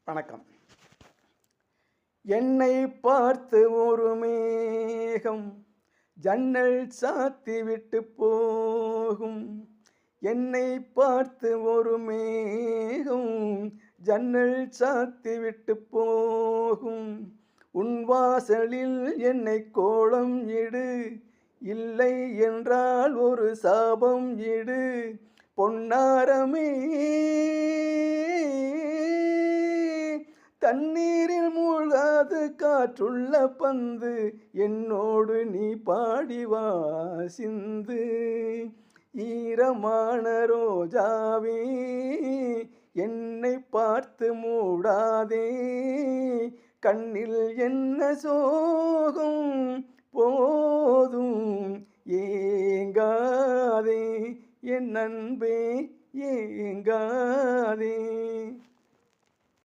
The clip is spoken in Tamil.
வணக்கம். என்னை பார்த்து ஒரு மேகம் ஜன்னல் சாத்தி விட்டு போகும். என்னை பார்த்து ஒரு மேகம் ஜன்னல் சாத்தி விட்டு போகும். உன் வாசலில் என்னை கோலம் இடு, இல்லை என்றால் ஒரு சாபம் இடு. பொன்னாரமே, தண்ணீரில் மூழ்காது காற்றுள்ள பந்து, என்னோடு நீ பாடிவா சிந்து. ஈரமான ரோஜாவே, என்னை பார்த்து மூடாதே. கண்ணில் என்ன சோகம் போதும், ஏங்காதே என் அன்பே, ஏங்காதே.